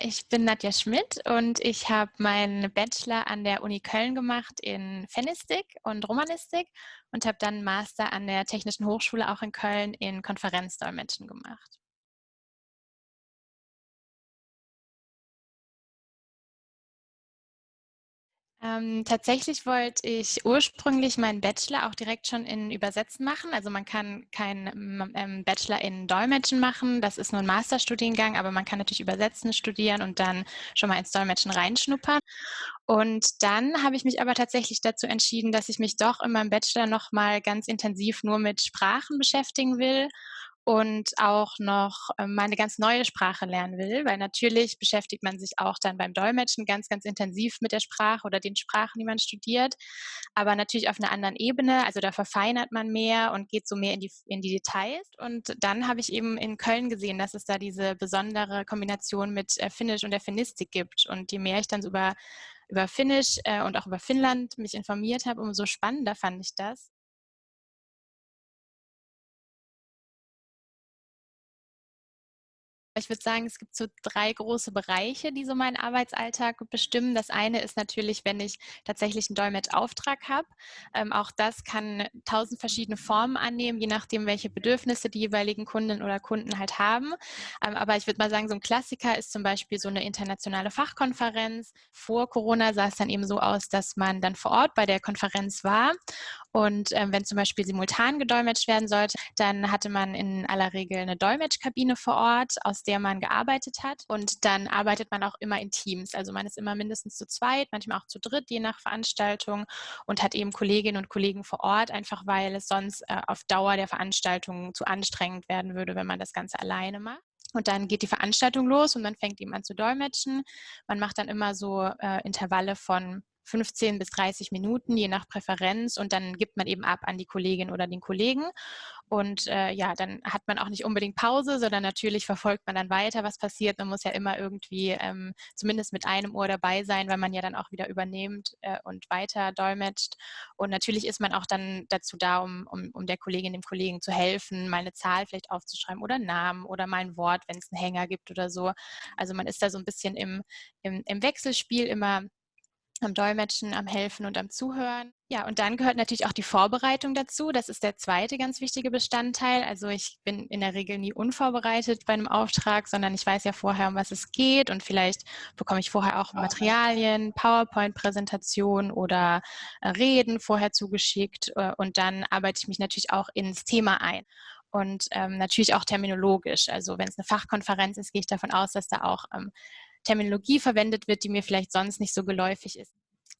ich bin Nadja Schmidt und ich habe meinen Bachelor an der Uni Köln gemacht in Fenistik und Romanistik und habe dann 'n Master an der Technischen Hochschule auch in Köln in Konferenzdolmetschen gemacht. Tatsächlich wollte ich ursprünglich meinen Bachelor auch direkt schon in Übersetzen machen. Also, man kann keinen Bachelor in Dolmetschen machen. Das ist nur 'n Masterstudiengang, aber man kann natürlich Übersetzen studieren und dann schon mal ins Dolmetschen reinschnuppern. Und dann habe ich mich aber tatsächlich dazu entschieden, dass ich mich doch in meinem Bachelor noch mal ganz intensiv nur mit Sprachen beschäftigen will und auch noch, mal 'ne ganz neue Sprache lernen will, weil natürlich beschäftigt man sich auch dann beim Dolmetschen ganz, ganz intensiv mit der Sprache oder den Sprachen, die man studiert, aber natürlich auf 'ner anderen Ebene. Also, da verfeinert man mehr und geht so mehr in die Details. Und dann habe ich eben in Köln gesehen, dass es da diese besondere Kombination mit, Finnisch und der Finnistik gibt. Und je mehr ich dann so über Finnisch, und auch über Finnland mich informiert habe, umso spannender fand ich das. Ich würde sagen, es gibt so 3 große Bereiche, die so meinen Arbeitsalltag bestimmen. Das eine ist natürlich, wenn ich tatsächlich 'n Dolmetschauftrag habe. Auch das kann 1.000 verschiedene Formen annehmen, je nachdem, welche Bedürfnisse die jeweiligen Kundinnen oder Kunden halt haben. Aber ich würde mal sagen, so 'n Klassiker ist zum Beispiel so 'ne internationale Fachkonferenz. Vor Corona sah es dann eben so aus, dass man dann vor Ort bei der Konferenz war und, wenn zum Beispiel simultan gedolmetscht werden sollte, dann hatte man in aller Regel 'ne Dolmetschkabine vor Ort, aus der man gearbeitet hat. Und dann arbeitet man auch immer in Teams. Also, man ist immer mindestens zu zweit, manchmal auch zu dritt, je nach Veranstaltung und hat eben Kolleginnen und Kollegen vor Ort, einfach weil es sonst, auf Dauer der Veranstaltung zu anstrengend werden würde, wenn man das Ganze alleine macht. Und dann geht die Veranstaltung los und man fängt eben an zu dolmetschen. Man macht dann immer so, Intervalle von 15 bis 30 Minuten, je nach Präferenz, und dann gibt man eben ab an die Kollegin oder den Kollegen. Und, ja, dann hat man auch nicht unbedingt Pause, sondern natürlich verfolgt man dann weiter, was passiert. Man muss ja immer irgendwie, zumindest mit einem Ohr dabei sein, weil man ja dann auch wieder übernimmt, und weiter dolmetscht. Und natürlich ist man auch dann dazu da, um der Kollegin, dem Kollegen zu helfen, mal 'ne Zahl vielleicht aufzuschreiben oder 'n Namen oder mal 'n Wort, wenn's 'n Hänger gibt oder so. Also, man ist da so 'n bisschen im Wechselspiel immer am Dolmetschen, am Helfen und am Zuhören. Ja, und dann gehört natürlich auch die Vorbereitung dazu. Das ist der zweite ganz wichtige Bestandteil. Also, ich bin in der Regel nie unvorbereitet bei 'nem Auftrag, sondern ich weiß ja vorher, um was es geht, und vielleicht bekomme ich vorher auch Materialien, PowerPoint-Präsentation oder, Reden vorher zugeschickt, und dann arbeite ich mich natürlich auch ins Thema ein und, natürlich auch terminologisch. Also, wenn's 'ne Fachkonferenz ist, gehe ich davon aus, dass da auch, Terminologie verwendet wird, die mir vielleicht sonst nicht so geläufig ist.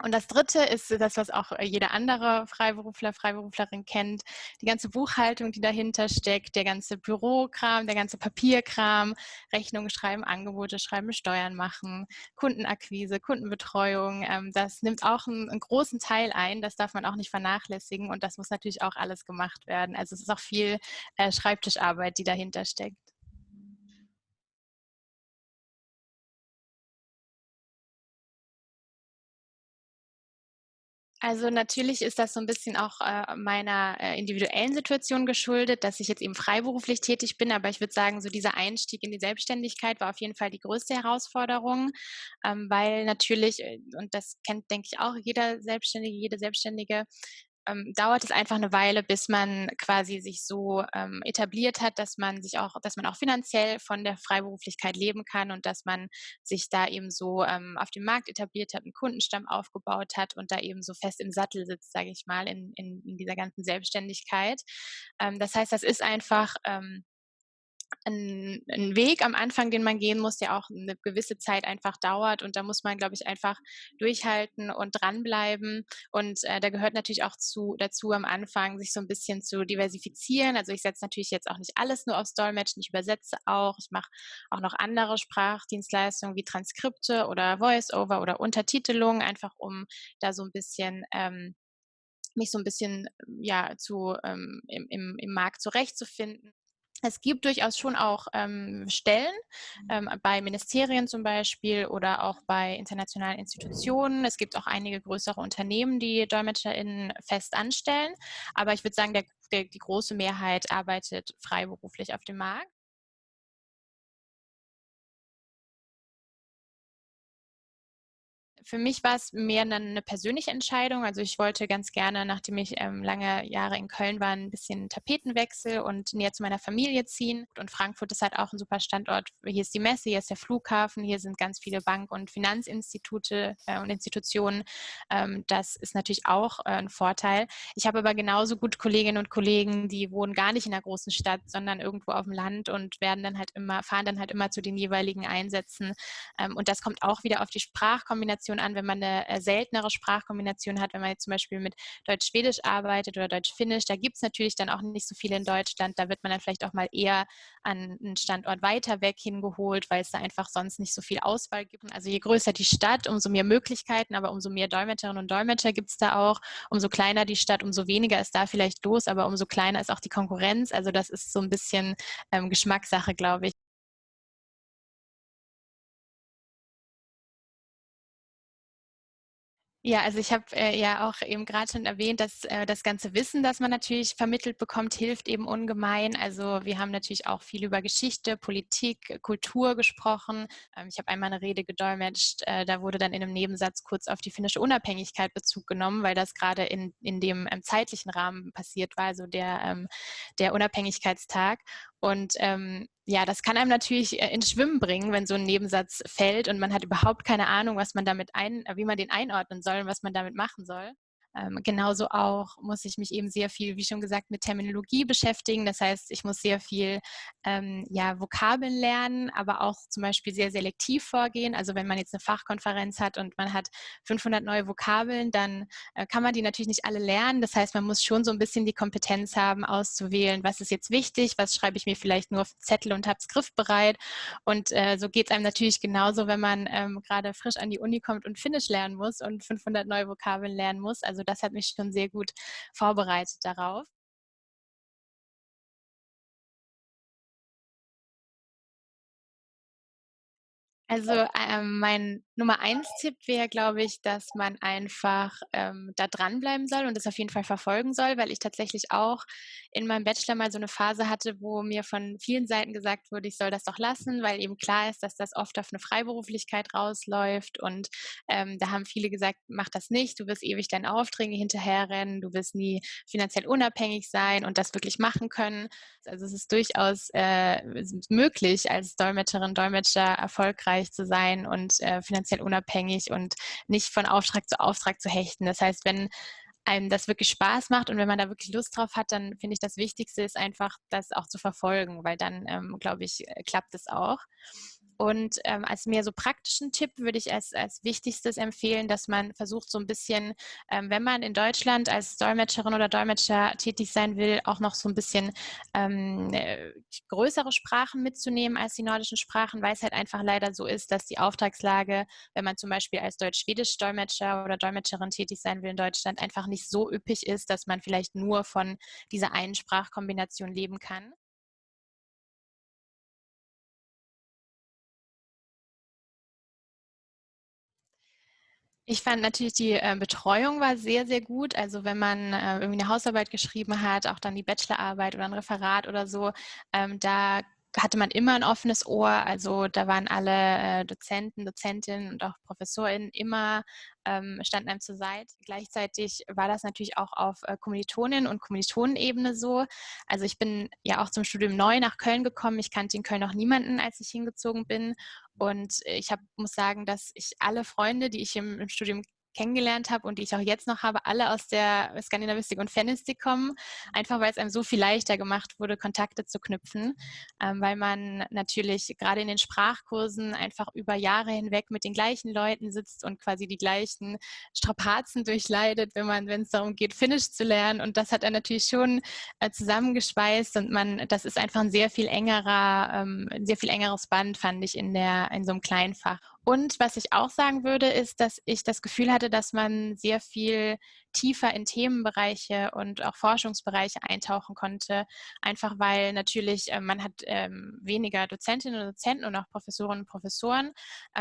Und das Dritte ist das, was auch, jeder andere Freiberufler, Freiberuflerin kennt, die ganze Buchhaltung, die dahinter steckt, der ganze Bürokram, der ganze Papierkram, Rechnungen schreiben, Angebote schreiben, Steuern machen, Kundenakquise, Kundenbetreuung. Das nimmt auch 'n großen Teil ein. Das darf man auch nicht vernachlässigen, und das muss natürlich auch alles gemacht werden. Also, es ist auch viel, Schreibtischarbeit, die dahinter steckt. Also, natürlich ist das so 'n bisschen auch, meiner, individuellen Situation geschuldet, dass ich jetzt eben freiberuflich tätig bin, aber ich würde sagen, so dieser Einstieg in die Selbstständigkeit war auf jeden Fall die größte Herausforderung, weil natürlich, und das kennt, denke ich, auch jeder Selbstständige, jede Selbstständige, dauert es einfach 'ne Weile, bis man quasi sich so, etabliert hat, dass man auch finanziell von der Freiberuflichkeit leben kann und dass man sich da eben so, auf dem Markt etabliert hat, 'n Kundenstamm aufgebaut hat und da eben so fest im Sattel sitzt, sage ich mal, in dieser ganzen Selbstständigkeit. Das heißt, das ist einfach, 'n Weg am Anfang, den man gehen muss, der auch 'ne gewisse Zeit einfach dauert, und da muss man, glaube ich, einfach durchhalten und dranbleiben. Und, da gehört natürlich auch dazu am Anfang, sich so 'n bisschen zu diversifizieren. Also, ich setze natürlich jetzt auch nicht alles nur aufs Dolmetschen. Ich übersetze auch. Ich mache auch noch andere Sprachdienstleistungen wie Transkripte oder Voice-over oder Untertitelung, einfach um da so 'n bisschen, mich so 'n bisschen, ja, im Markt zurechtzufinden. Es gibt durchaus schon auch, Stellen, bei Ministerien zum Beispiel oder auch bei internationalen Institutionen. Es gibt auch einige größere Unternehmen, die DolmetscherInnen fest anstellen, aber ich würde sagen, die große Mehrheit arbeitet freiberuflich auf dem Markt. Für mich war es mehr eine persönliche Entscheidung. Also ich wollte ganz gerne, nachdem ich lange Jahre in Köln war, ein bisschen Tapetenwechsel und näher zu meiner Familie ziehen. Und Frankfurt ist halt auch ein super Standort. Hier ist die Messe, hier ist der Flughafen, hier sind ganz viele Bank- und Finanzinstitute und Institutionen. Das ist natürlich auch ein Vorteil. Ich habe aber genauso gut Kolleginnen und Kollegen, die wohnen gar nicht in einer großen Stadt, sondern irgendwo auf dem Land und fahren dann halt immer zu den jeweiligen Einsätzen. Und das kommt auch wieder auf die Sprachkombination an, wenn man eine seltenere Sprachkombination hat, wenn man jetzt zum Beispiel mit Deutsch-Schwedisch arbeitet oder Deutsch-Finnisch, da gibt es natürlich dann auch nicht so viele in Deutschland. Da wird man dann vielleicht auch mal eher an einen Standort weiter weg hingeholt, weil es da einfach sonst nicht so viel Auswahl gibt. Also je größer die Stadt, umso mehr Möglichkeiten, aber umso mehr Dolmetscherinnen und Dolmetscher gibt es da auch. Umso kleiner die Stadt, umso weniger ist da vielleicht los, aber umso kleiner ist auch die Konkurrenz. Also das ist so ein bisschen Geschmackssache, glaube ich. Ja, also ich habe ja auch eben gerade schon erwähnt, dass das ganze Wissen, das man natürlich vermittelt bekommt, hilft eben ungemein. Also wir haben natürlich auch viel über Geschichte, Politik, Kultur gesprochen. Ich habe einmal eine Rede gedolmetscht, da wurde dann in einem Nebensatz kurz auf die finnische Unabhängigkeit Bezug genommen, weil das gerade in dem zeitlichen Rahmen passiert war, also der Unabhängigkeitstag. Und ja, das kann einem natürlich ins Schwimmen bringen, wenn so ein Nebensatz fällt und man hat überhaupt keine Ahnung, wie man den einordnen soll und was man damit machen soll. Genauso auch muss ich mich eben sehr viel, wie schon gesagt, mit Terminologie beschäftigen. Das heißt, ich muss sehr viel ja, Vokabeln lernen, aber auch zum Beispiel sehr selektiv vorgehen. Also wenn man jetzt eine Fachkonferenz hat und man hat 500 neue Vokabeln, dann kann man die natürlich nicht alle lernen. Das heißt, man muss schon so ein bisschen die Kompetenz haben, auszuwählen, was ist jetzt wichtig, was schreibe ich mir vielleicht nur auf Zettel und habe es griffbereit. Und so geht es einem natürlich genauso, wenn man gerade frisch an die Uni kommt und Finnisch lernen muss und 500 neue Vokabeln lernen muss. Also das hat mich schon sehr gut vorbereitet darauf. Also, mein Nummer 1 Tipp wäre, glaube ich, dass man einfach, da dranbleiben soll und das auf jeden Fall verfolgen soll, weil ich tatsächlich auch in meinem Bachelor mal so eine Phase hatte, wo mir von vielen Seiten gesagt wurde, ich soll das doch lassen, weil eben klar ist, dass das oft auf eine Freiberuflichkeit rausläuft und, da haben viele gesagt: „Mach das nicht, du wirst ewig deinen Aufträgen hinterherrennen, du wirst nie finanziell unabhängig sein und das wirklich machen können.“ Also es ist durchaus möglich, als Dolmetscherin, Dolmetscher erfolgreich zu sein und finanziell unabhängig und nicht von Auftrag zu Auftrag zu hechten. Das heißt, wenn einem das wirklich Spaß macht und wenn man da wirklich Lust drauf hat, dann finde ich, das Wichtigste ist einfach, das auch zu verfolgen, weil dann, glaube ich, klappt es auch. Und als mehr so praktischen Tipp würde ich als Wichtigstes empfehlen, dass man versucht, so ein bisschen, wenn man in Deutschland als Dolmetscherin oder Dolmetscher tätig sein will, auch noch so ein bisschen ähm, äh, größere Sprachen mitzunehmen als die nordischen Sprachen, weil es halt einfach leider so ist, dass die Auftragslage, wenn man zum Beispiel als Deutsch-Schwedisch-Dolmetscher oder Dolmetscherin tätig sein will in Deutschland, einfach nicht so üppig ist, dass man vielleicht nur von dieser einen Sprachkombination leben kann. Ich fand natürlich die Betreuung war sehr, sehr gut. Also wenn man irgendwie eine Hausarbeit geschrieben hat, auch dann die Bachelorarbeit oder ein Referat oder so, da hatte man immer ein offenes Ohr. Also da waren alle Dozenten, Dozentinnen und auch ProfessorInnen immer standen einem zur Seite. Gleichzeitig war das natürlich auch auf Kommilitoninnen- und Kommilitonenebene so. Also ich bin ja auch zum Studium neu nach Köln gekommen. Ich kannte in Köln noch niemanden, als ich hingezogen bin. Und muss sagen, dass ich alle Freunde, die ich im Studium kennengelernt habe und die ich auch jetzt noch habe, alle aus der Skandinavistik und Fenistik kommen, einfach weil es einem so viel leichter gemacht wurde, Kontakte zu knüpfen, weil man natürlich gerade in den Sprachkursen einfach über Jahre hinweg mit den gleichen Leuten sitzt und quasi die gleichen Strapazen durchleidet, wenn es darum geht, Finnisch zu lernen. Und das hat er natürlich schon zusammengeschweißt und das ist einfach ein sehr viel engeres Band, fand ich in so einem kleinen Fach. Und was ich auch sagen würde, ist, dass ich das Gefühl hatte, dass man sehr viel tiefer in Themenbereiche und auch Forschungsbereiche eintauchen konnte, einfach weil natürlich man hat weniger Dozentinnen und Dozenten und auch Professorinnen und Professoren.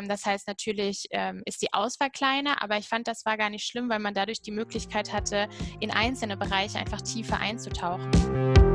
Das heißt, natürlich ist die Auswahl kleiner, aber ich fand, das war gar nicht schlimm, weil man dadurch die Möglichkeit hatte, in einzelne Bereiche einfach tiefer einzutauchen.